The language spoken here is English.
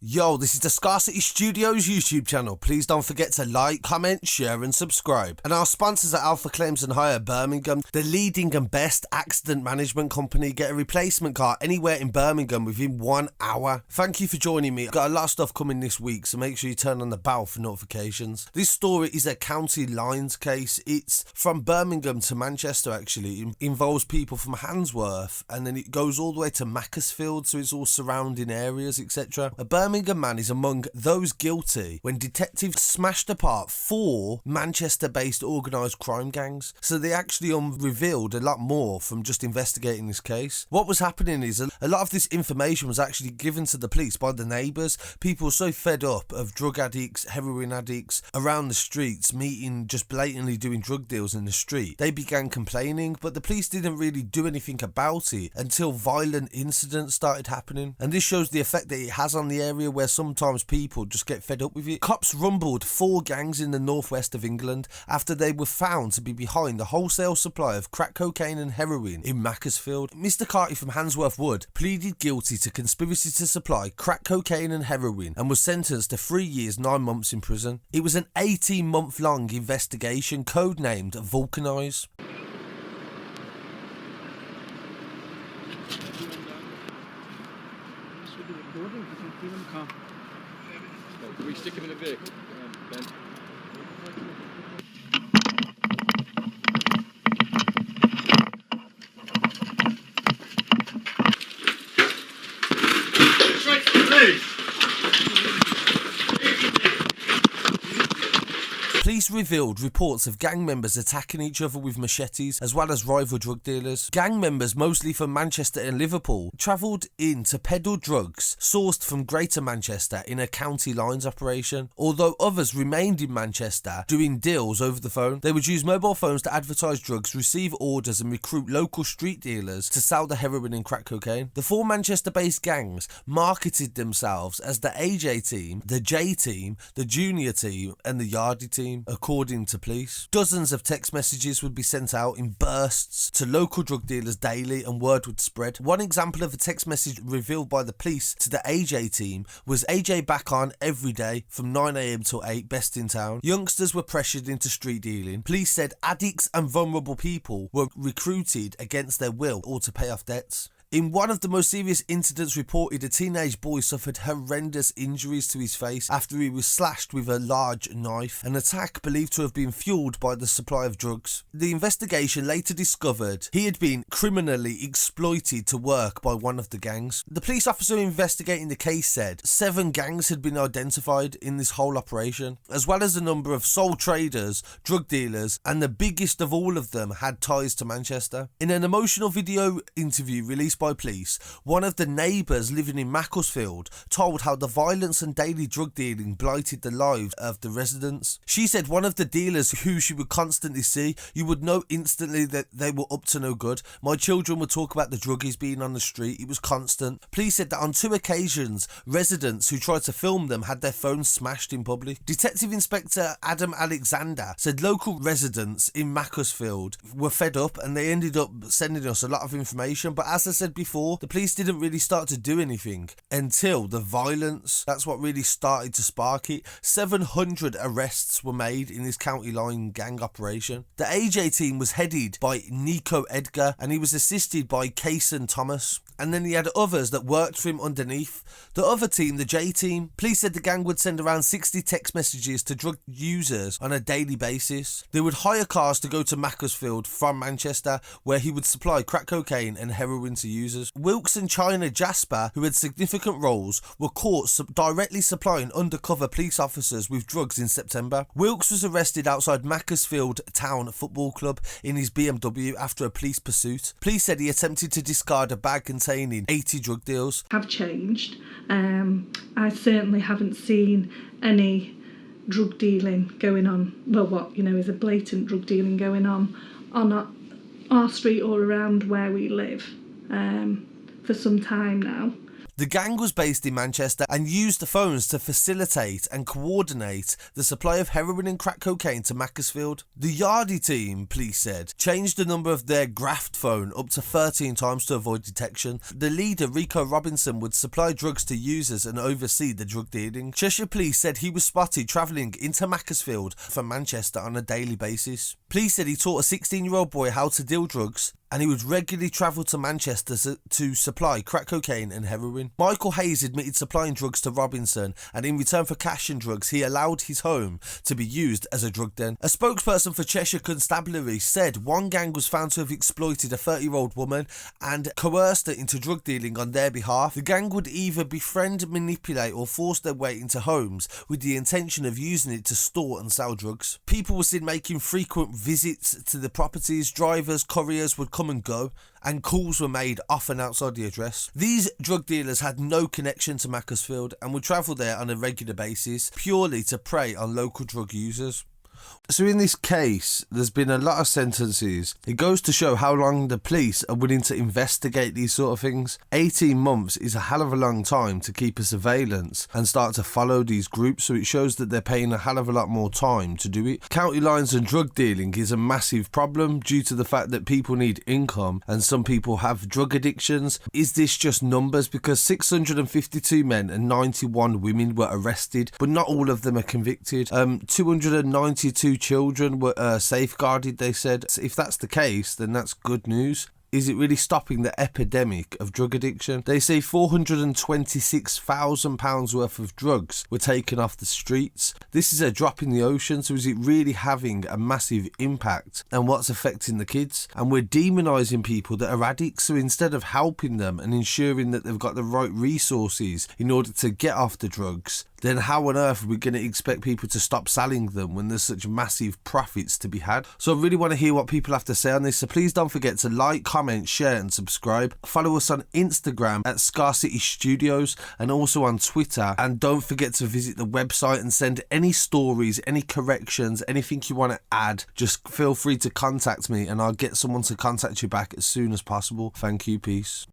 Yo, this is the Scarcity Studios YouTube channel. Please don't forget to like, comment, share and subscribe. And our sponsors are Alpha Claims and Hire Birmingham, the leading and best accident management company. Get a replacement car anywhere in Birmingham within 1 hour. Thank you for joining me. I've got a lot of stuff coming this week, so make sure you turn on the bell for notifications. This story is a county lines case. It's from Birmingham to Manchester actually. It involves people from Handsworth and then it goes all the way to Macclesfield, so it's all surrounding areas, etc. A Birmingham man is among those guilty when detectives smashed apart 4 Manchester-based organised crime gangs. So they actually revealed a lot more from just investigating this case. What was happening is a lot of this information was actually given to the police by the neighbours. People were so fed up of drug addicts, heroin addicts around the streets meeting, just blatantly doing drug deals in the street. They began complaining, but the police didn't really do anything about it until violent incidents started happening. And this shows the effect that it has on the area where sometimes people just get fed up with it. Cops rumbled 4 gangs in the northwest of England after they were found to be behind the wholesale supply of crack cocaine and heroin in Macclesfield. Mr. Carty from Handsworth Wood pleaded guilty to conspiracy to supply crack cocaine and heroin and was sentenced to 3 years 9 months in prison. It was an 18-month long investigation codenamed Vulcanise. Can we stick him in a vehicle, Ben? Straight to the police! Police revealed reports of gang members attacking each other with machetes, as well as rival drug dealers. Gang members, mostly from Manchester and Liverpool, travelled in to peddle drugs sourced from Greater Manchester in a county lines operation. Although others remained in Manchester doing deals over the phone, they would use mobile phones to advertise drugs, receive orders and recruit local street dealers to sell the heroin and crack cocaine. The 4 Manchester-based gangs marketed themselves as the AJ Team, the J Team, the Junior Team and the Yardies Team. According to police, dozens of text messages would be sent out in bursts to local drug dealers daily and word would spread. One example of a text message revealed by the police to the AJ Team was AJ back on every day from 9 AM till 8, best in town. Youngsters were pressured into street dealing. Police said addicts and vulnerable people were recruited against their will or to pay off debts. In one of the most serious incidents reported, a teenage boy suffered horrendous injuries to his face after he was slashed with a large knife, an attack believed to have been fueled by the supply of drugs. The investigation later discovered he had been criminally exploited to work by one of the gangs. The police officer investigating the case said 7 gangs had been identified in this whole operation, as well as a number of sole traders, drug dealers, and the biggest of all of them had ties to Manchester. In an emotional video interview released by police, one of the neighbours living in Macclesfield told how the violence and daily drug dealing blighted the lives of the residents. She said one of the dealers who she would constantly see, you would know instantly that they were up to no good. My children would talk about the druggies being on the street. It was constant. Police said that on 2 occasions, residents who tried to film them had their phones smashed in public. Detective Inspector Adam Alexander said local residents in Macclesfield were fed up and they ended up sending us a lot of information, but as I said before, the police didn't really start to do anything until the violence. That's what really started to spark it. 700 arrests were made in this county line gang operation. The AJ Team was headed by Nico Edgar and he was assisted by Kaysen Thomas. And then he had others that worked for him underneath. The other team, the J Team, police said the gang would send around 60 text messages to drug users on a daily basis. They would hire cars to go to Macclesfield from Manchester, where he would supply crack cocaine and heroin to users. Wilkes and China Jasper, who had significant roles, were caught directly supplying undercover police officers with drugs in September. Wilkes was arrested outside Macclesfield Town Football Club in his BMW after a police pursuit. Police said he attempted to discard a bag containing 80 drug deals. Have changed. I certainly haven't seen any drug dealing going on. Well, what is a blatant drug dealing going on our street or around where we live for some time now. The gang was based in Manchester and used the phones to facilitate and coordinate the supply of heroin and crack cocaine to Macclesfield. The Yardies Team, police said, changed the number of their graft phone up to 13 times to avoid detection. The leader, Rico Robinson, would supply drugs to users and oversee the drug dealing. Cheshire Police said he was spotted travelling into Macclesfield from Manchester on a daily basis. Police said he taught a 16-year-old boy how to deal drugs, and he would regularly travel to Manchester to supply crack cocaine and heroin. Michael Hayes admitted supplying drugs to Robinson, and in return for cash and drugs, he allowed his home to be used as a drug den. A spokesperson for Cheshire Constabulary said one gang was found to have exploited a 30-year-old woman and coerced her into drug dealing on their behalf. The gang would either befriend, manipulate, or force their way into homes with the intention of using it to store and sell drugs. People were seen making frequent visits to the properties. Drivers, couriers would come and go, and calls were made often outside the address. These drug dealers had no connection to Macclesfield and would travel there on a regular basis purely to prey on local drug users. So in this case, there's been a lot of sentences. It goes to show how long the police are willing to investigate these sort of things. 18 months is a hell of a long time to keep a surveillance and start to follow these groups, so it shows that they're paying a hell of a lot more time to do it. County lines and drug dealing is a massive problem due to the fact that people need income and some people have drug addictions. Is this just numbers? Because 652 men and 91 women were arrested, but not all of them are convicted. 292 children were safeguarded, they said. So if that's the case, then that's good news. Is it really stopping the epidemic of drug addiction? They say £426,000 worth of drugs were taken off the streets. This is a drop in the ocean, so is it really having a massive impact on what's affecting the kids? And we're demonising people that are addicts, so instead of helping them and ensuring that they've got the right resources in order to get off the drugs, then how on earth are we going to expect people to stop selling them when there's such massive profits to be had? So I really want to hear what people have to say on this, so please don't forget to like, comment, share and subscribe. Follow us on Instagram at Scarcity Studios and also on Twitter, and don't forget to visit the website and send any stories, any corrections, anything you want to add. Just feel free to contact me and I'll get someone to contact you back as soon as possible. Thank you, peace.